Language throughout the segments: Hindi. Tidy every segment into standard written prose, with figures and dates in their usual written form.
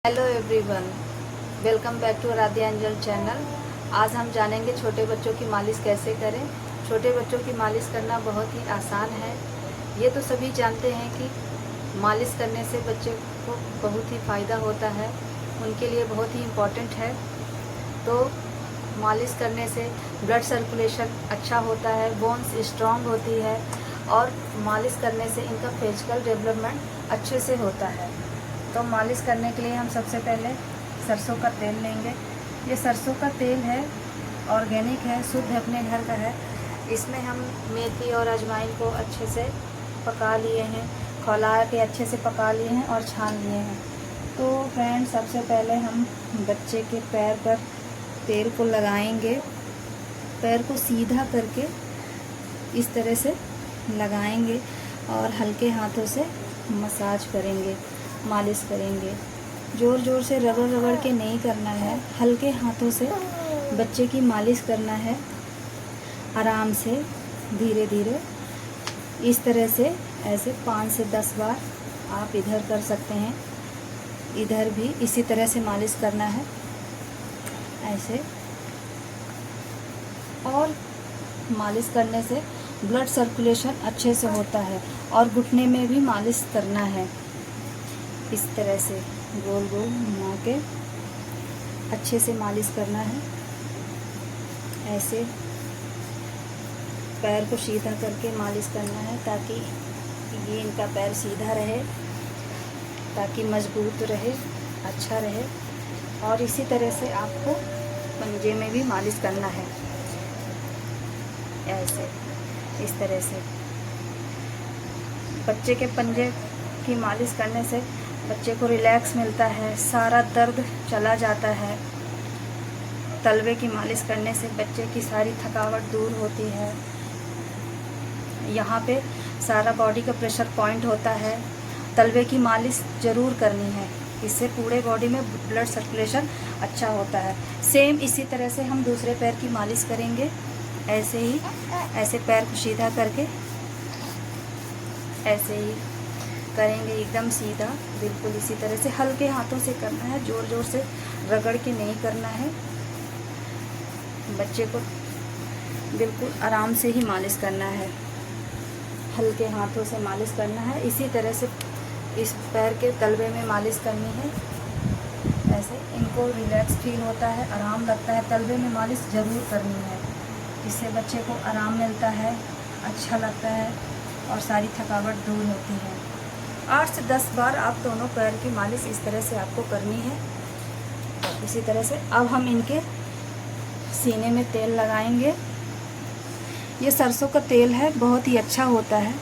Hello everyone, welcome back to Aaradhya angel channel. आज हम जानेंगे छोटे बच्चों की मालिश कैसे करें। छोटे बच्चों की मालिश करना बहुत ही आसान है। ये तो सभी जानते हैं कि मालिश करने से बच्चे को बहुत ही फ़ायदा होता है, उनके लिए बहुत ही इम्पोर्टेंट है। तो मालिश करने से ब्लड सर्कुलेशन अच्छा होता है, बोन्स स्ट्रॉन्ग होती है और मालिश करने से इनका फिजिकल डेवलपमेंट अच्छे से होता है। तो मालिश करने के लिए हम सबसे पहले सरसों का तेल लेंगे। ये सरसों का तेल है, ऑर्गेनिक है, शुद्ध अपने घर का है। इसमें हम मेथी और अजवाइन को अच्छे से पका लिए हैं, खौला के अच्छे से पका लिए हैं और छान लिए हैं। तो फ्रेंड, सबसे पहले हम बच्चे के पैर पर तेल को लगाएंगे। पैर को सीधा करके इस तरह से लगाएंगे और हल्के हाथों से मसाज करेंगे, मालिश करेंगे। ज़ोर ज़ोर से रगड़ रगड़ के नहीं करना है, हल्के हाथों से बच्चे की मालिश करना है, आराम से, धीरे धीरे। इस तरह से ऐसे 5 से 10 बार आप इधर कर सकते हैं, इधर भी इसी तरह से मालिश करना है, ऐसे। और मालिश करने से ब्लड सर्कुलेशन अच्छे से होता है और घुटने में भी मालिश करना है। इस तरह से गोल गोल घुमा के अच्छे से मालिश करना है। ऐसे पैर को सीधा करके मालिश करना है ताकि ये इनका पैर सीधा रहे, ताकि मजबूत रहे, अच्छा रहे। और इसी तरह से आपको पंजे में भी मालिश करना है, ऐसे, इस तरह से। बच्चे के पंजे की मालिश करने से बच्चे को रिलैक्स मिलता है, सारा दर्द चला जाता है। तलवे की मालिश करने से बच्चे की सारी थकावट दूर होती है। यहाँ पे सारा बॉडी का प्रेशर पॉइंट होता है। तलवे की मालिश ज़रूर करनी है, इससे पूरे बॉडी में ब्लड सर्कुलेशन अच्छा होता है। सेम इसी तरह से हम दूसरे पैर की मालिश करेंगे, ऐसे ही, ऐसे पैर को सीधा करके ऐसे ही करेंगे, एकदम सीधा, बिल्कुल इसी तरह से। हल्के हाथों से करना है, ज़ोर ज़ोर से रगड़ के नहीं करना है। बच्चे को बिल्कुल आराम से ही मालिश करना है, हल्के हाथों से मालिश करना है। इसी तरह से इस पैर के तलवे में मालिश करनी है, ऐसे। इनको रिलैक्स फील होता है, आराम लगता है। तलवे में मालिश ज़रूर करनी है, इससे बच्चे को आराम मिलता है, अच्छा लगता है और सारी थकावट दूर होती है। 8 से 10 बार आप दोनों पैर की मालिश इस तरह से आपको करनी है। इसी तरह से अब हम इनके सीने में तेल लगाएंगे। ये सरसों का तेल है, बहुत ही अच्छा होता है।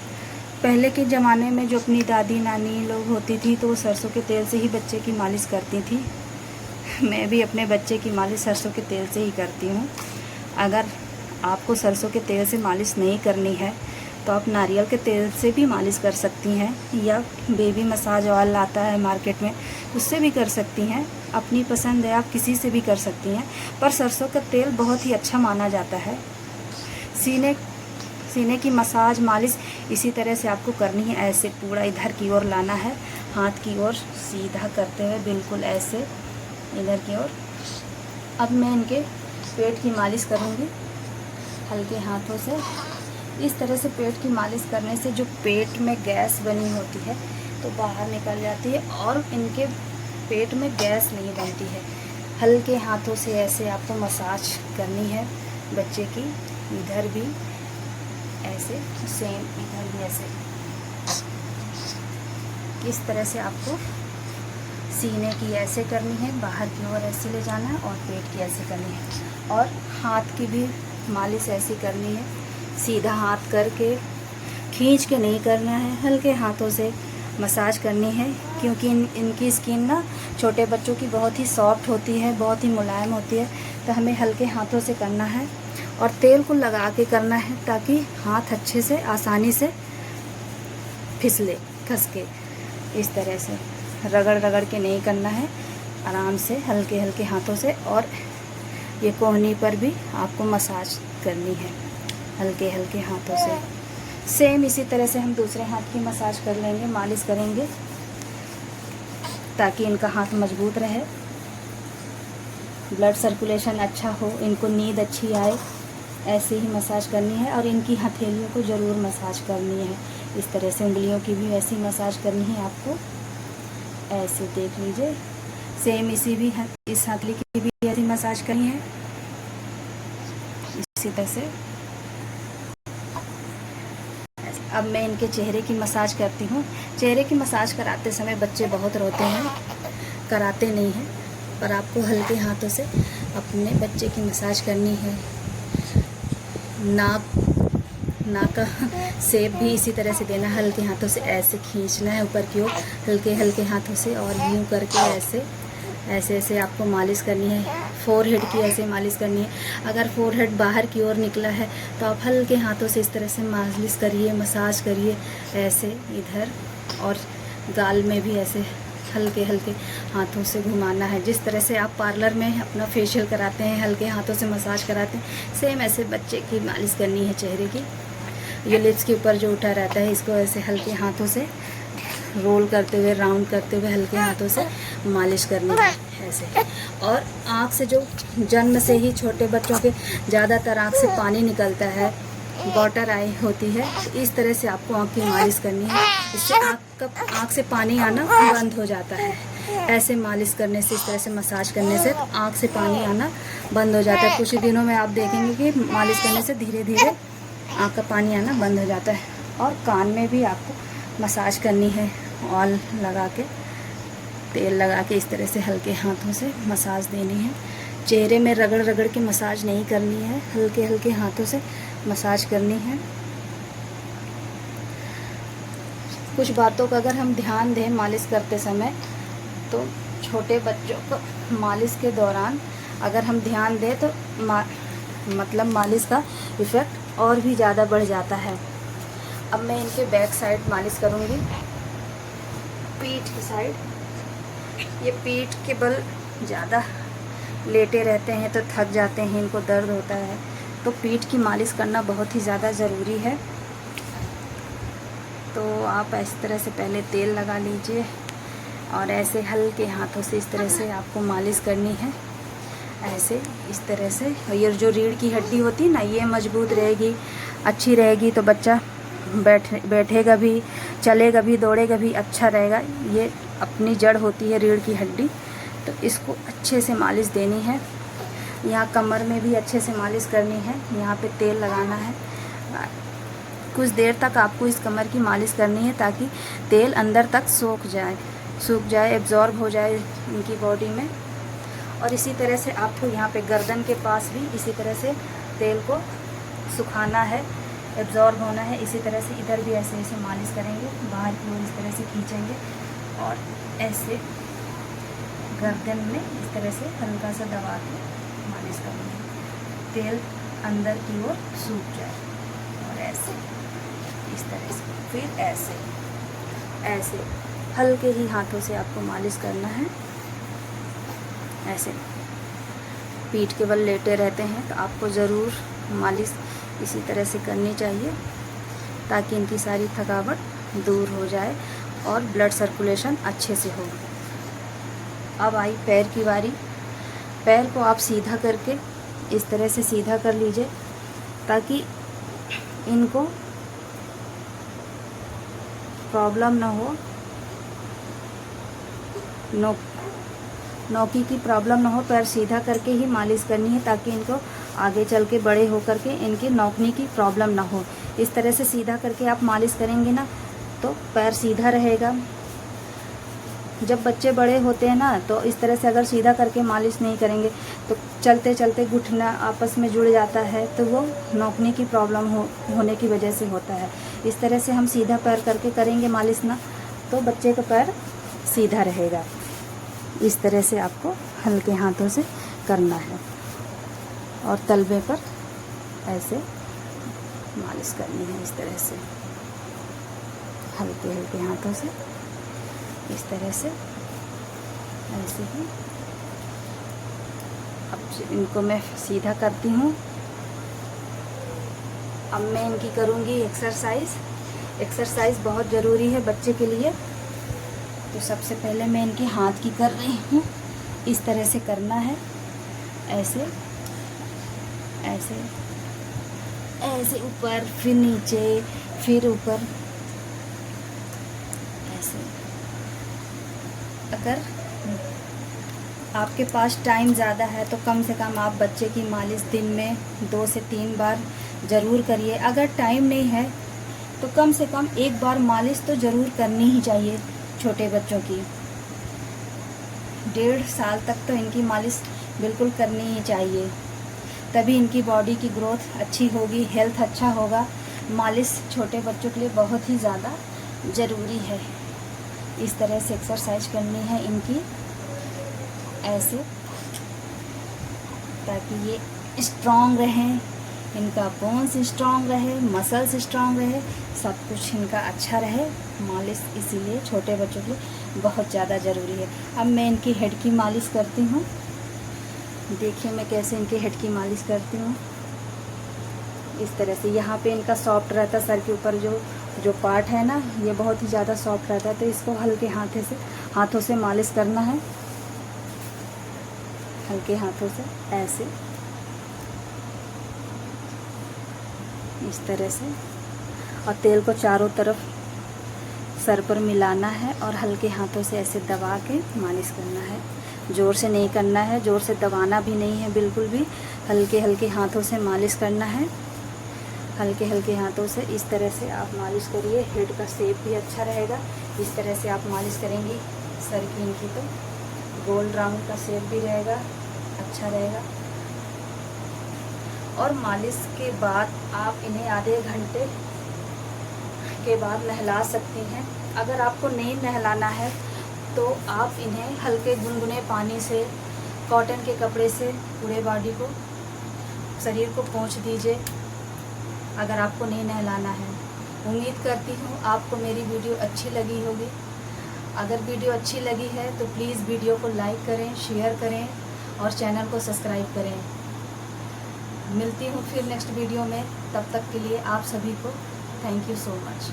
पहले के ज़माने में जो अपनी दादी नानी लोग होती थी तो वो सरसों के तेल से ही बच्चे की मालिश करती थी। मैं भी अपने बच्चे की मालिश सरसों के तेल से ही करती हूँ। अगर आपको सरसों के तेल से मालिश नहीं करनी है तो आप नारियल के तेल से भी मालिश कर सकती हैं, या बेबी मसाज ऑयल आता है मार्केट में, उससे भी कर सकती हैं। अपनी पसंद है, आप किसी से भी कर सकती हैं, पर सरसों का तेल बहुत ही अच्छा माना जाता है। सीने की मसाज, मालिश इसी तरह से आपको करनी है। ऐसे पूरा इधर की ओर लाना है, हाथ की ओर सीधा करते हुए, बिल्कुल ऐसे इधर की ओर। अब मैं इनके पेट की मालिश करूँगी हल्के हाथों से। इस तरह से पेट की मालिश करने से जो पेट में गैस बनी होती है तो बाहर निकल जाती है और इनके पेट में गैस नहीं बनती है। हल्के हाथों से ऐसे आपको मसाज करनी है बच्चे की, इधर भी ऐसे, सेम इधर भी ऐसे। इस तरह से आपको सीने की ऐसे करनी है, बाहर की ओर ऐसे ले जाना है और पेट की ऐसे करनी है। और हाथ की भी मालिश ऐसी करनी है, सीधा हाथ करके, खींच के नहीं करना है, हल्के हाथों से मसाज करनी है। क्योंकि इनकी स्किन ना छोटे बच्चों की बहुत ही सॉफ्ट होती है, बहुत ही मुलायम होती है, तो हमें हल्के हाथों से करना है और तेल को लगा के करना है ताकि हाथ अच्छे से, आसानी से फिसले, खस के। इस तरह से रगड़ रगड़ के नहीं करना है, आराम से हल्के हल्के हाथों से। और ये कोहनी पर भी आपको मसाज करनी है हल्के हल्के हाथों से। सेम इसी तरह से हम दूसरे हाथ की मसाज कर लेंगे, मालिश करेंगे। ताकि इनका हाथ मजबूत रहे, ब्लड सर्कुलेशन अच्छा हो, इनको नींद अच्छी आए। ऐसे ही मसाज करनी है और इनकी हथेलियों को ज़रूर मसाज करनी है। इस तरह से उंगलियों की भी ऐसी मसाज करनी है आपको। ऐसे देख लीजिए, सेम इस हथेली की भी ऐसी मसाज करनी है, इसी तरह से। अब मैं इनके चेहरे की मसाज करती हूँ। चेहरे की मसाज कराते समय बच्चे बहुत रोते हैं, कराते नहीं हैं, पर आपको हल्के हाथों से अपने बच्चे की मसाज करनी है। नाक का शेप भी इसी तरह से देना, हल्के हाथों से ऐसे खींचना है ऊपर की ओर, हल्के हल्के हाथों से, और यूँ करके ऐसे ऐसे ऐसे आपको मालिश करनी है। फोरहेड की ऐसे मालिश करनी है। अगर फोरहेड बाहर की ओर निकला है तो आप हल्के हाथों से इस तरह से मालिश करिए, मसाज करिए ऐसे इधर, और गाल में भी ऐसे हल्के हल्के हाथों से घुमाना है। जिस तरह से आप पार्लर में अपना फेशियल कराते हैं, हल्के हाथों से मसाज कराते हैं, सेम ऐसे बच्चे की मालिश करनी है चेहरे की। ये लिप्स के ऊपर जो उठा रहता है, इसको ऐसे हल्के हाथों से रोल करते हुए, राउंड करते हुए हल्के हाथों से मालिश करनी है ऐसे। और आँख से, जो जन्म से ही छोटे बच्चों के ज़्यादातर आँख से पानी निकलता है, वाटर आई होती है, तो इस तरह से आपको आँख की मालिश करनी है। इससे आँख से पानी आना बंद हो जाता है। ऐसे मालिश करने से, इस तरह से मसाज करने से आँख से पानी आना बंद हो जाता है। कुछ ही दिनों में आप देखेंगे कि मालिश करने से धीरे धीरे आँख का पानी आना बंद हो जाता है। और कान में भी आपको मसाज करनी है, ऑयल लगा के, तेल लगा के इस तरह से हल्के हाथों से मसाज देनी है। चेहरे में रगड़ रगड़ के मसाज नहीं करनी है, हल्के हल्के हाथों से मसाज करनी है। कुछ बातों का अगर हम ध्यान दें मालिश करते समय, तो छोटे बच्चों को मालिश के दौरान अगर हम ध्यान दें तो मतलब मालिश का इफ़ेक्ट और भी ज़्यादा बढ़ जाता है। अब मैं इनके बैक साइड मालिश करूँगी, पीठ की साइड। ये पीठ के बल ज़्यादा लेटे रहते हैं तो थक जाते हैं, इनको दर्द होता है, तो पीठ की मालिश करना बहुत ही ज़्यादा ज़रूरी है। तो आप इस तरह से पहले तेल लगा लीजिए और ऐसे हल्के हाथों से इस तरह से आपको मालिश करनी है, ऐसे इस तरह से। ये जो रीढ़ की हड्डी होती है ना, ये मजबूत रहेगी, अच्छी रहेगी, तो बच्चा बैठेगा भी, चलेगा भी, दौड़ेगा भी, अच्छा रहेगा। ये अपनी जड़ होती है रीढ़ की हड्डी, तो इसको अच्छे से मालिश देनी है। यहाँ कमर में भी अच्छे से मालिश करनी है, यहाँ पे तेल लगाना है। कुछ देर तक आपको इस कमर की मालिश करनी है ताकि तेल अंदर तक सूख जाए, एब्जॉर्ब हो जाए इनकी बॉडी में। और इसी तरह से आपको यहाँ पे गर्दन के पास भी इसी तरह से तेल को सुखाना है, एब्जॉर्ब होना है। इसी तरह से इधर भी ऐसे ऐसे मालिश करेंगे, बाहर की ओर इस तरह से खींचेंगे और ऐसे गर्दन में इस तरह से हल्का सा दबा के मालिश करेंगे, तेल अंदर की ओर सूख जाए। और ऐसे इस तरह से, फिर ऐसे हल्के ही हाथों से आपको मालिश करना है। ऐसे पीठ के बल लेटे रहते हैं तो आपको ज़रूर मालिश इसी तरह से करनी चाहिए ताकि इनकी सारी थकावट दूर हो जाए और ब्लड सर्कुलेशन अच्छे से हो। अब आई पैर की बारी। पैर को आप सीधा करके इस तरह से सीधा कर लीजिए ताकि इनको प्रॉब्लम ना हो, नौकी की प्रॉब्लम ना हो। पैर सीधा करके ही मालिश करनी है ताकि इनको आगे चल के बड़े हो करके इनकी नौकनी की प्रॉब्लम ना हो। इस तरह से सीधा करके आप मालिश करेंगे ना तो पैर सीधा रहेगा। जब बच्चे बड़े होते हैं ना तो इस तरह से अगर सीधा करके मालिश नहीं करेंगे तो चलते चलते घुटना आपस में जुड़ जाता है, तो वो नौकनी की प्रॉब्लम होने की वजह से होता है। इस तरह से हम सीधा पैर करके करेंगे मालिश ना तो बच्चे का पैर सीधा रहेगा। इस तरह से आपको हल्के हाथों से करना है और तलवे पर ऐसे मालिश करनी है, इस तरह से हल्के हल्के हाथों से, इस तरह से ऐसे ही। अब इनको मैं सीधा करती हूँ। अब मैं इनकी करूँगी एक्सरसाइज बहुत ज़रूरी है बच्चे के लिए। तो सबसे पहले मैं इनके हाथ की कर रही हूँ। इस तरह से करना है, ऐसे ऐसे ऐसे, ऊपर फिर नीचे फिर ऊपर, ऐसे। अगर आपके पास टाइम ज़्यादा है तो कम से कम आप बच्चे की मालिश दिन में 2 से 3 बार ज़रूर करिए। अगर टाइम नहीं है तो कम से कम 1 बार मालिश तो ज़रूर करनी ही चाहिए छोटे बच्चों की। 1.5 साल तक तो इनकी मालिश बिल्कुल करनी ही चाहिए, तभी इनकी बॉडी की ग्रोथ अच्छी होगी, हेल्थ अच्छा होगा। मालिश छोटे बच्चों के लिए बहुत ही ज़्यादा ज़रूरी है। इस तरह से एक्सरसाइज करनी है इनकी, ऐसे, ताकि ये स्ट्रॉन्ग रहें, इनका बोन्स स्ट्रॉन्ग रहे, मसल्स स्ट्रॉन्ग रहे, सब कुछ इनका अच्छा रहे। मालिश इसीलिए छोटे बच्चों के लिए बहुत ज़्यादा ज़रूरी है। अब मैं इनकी हेड की मालिश करती हूँ। देखिए मैं कैसे इनके हेड की मालिश करती हूँ। इस तरह से यहाँ पे इनका सॉफ्ट रहता है, सर के ऊपर जो पार्ट है ना, ये बहुत ही ज़्यादा सॉफ्ट रहता है, तो इसको हल्के हाथों से मालिश करना है, हल्के हाथों से, ऐसे, इस तरह से। और तेल को चारों तरफ सर पर मिलाना है और हल्के हाथों से ऐसे दबा के मालिश करना है। ज़ोर से नहीं करना है, ज़ोर से दबाना भी नहीं है बिल्कुल भी। हल्के हल्के हाथों से मालिश करना है, हल्के हल्के हाथों से। इस तरह से आप मालिश करिए, हेड का शेप भी अच्छा रहेगा। इस तरह से आप मालिश करेंगी सर की इनकी, तो गोल राउंड का शेप भी रहेगा, अच्छा रहेगा। और मालिश के बाद आप इन्हें आधे घंटे के बाद नहला सकती हैं। अगर आपको नहीं नहलाना है तो आप इन्हें हल्के गुनगुने पानी से, कॉटन के कपड़े से पूरे बॉडी को, शरीर को पोंछ दीजिए, अगर आपको नहीं नहलाना है। उम्मीद करती हूँ आपको मेरी वीडियो अच्छी लगी होगी। अगर वीडियो अच्छी लगी है तो प्लीज़ वीडियो को लाइक करें, शेयर करें और चैनल को सब्सक्राइब करें। मिलती हूँ फिर नेक्स्ट वीडियो में, तब तक के लिए आप सभी को थैंक यू सो मच।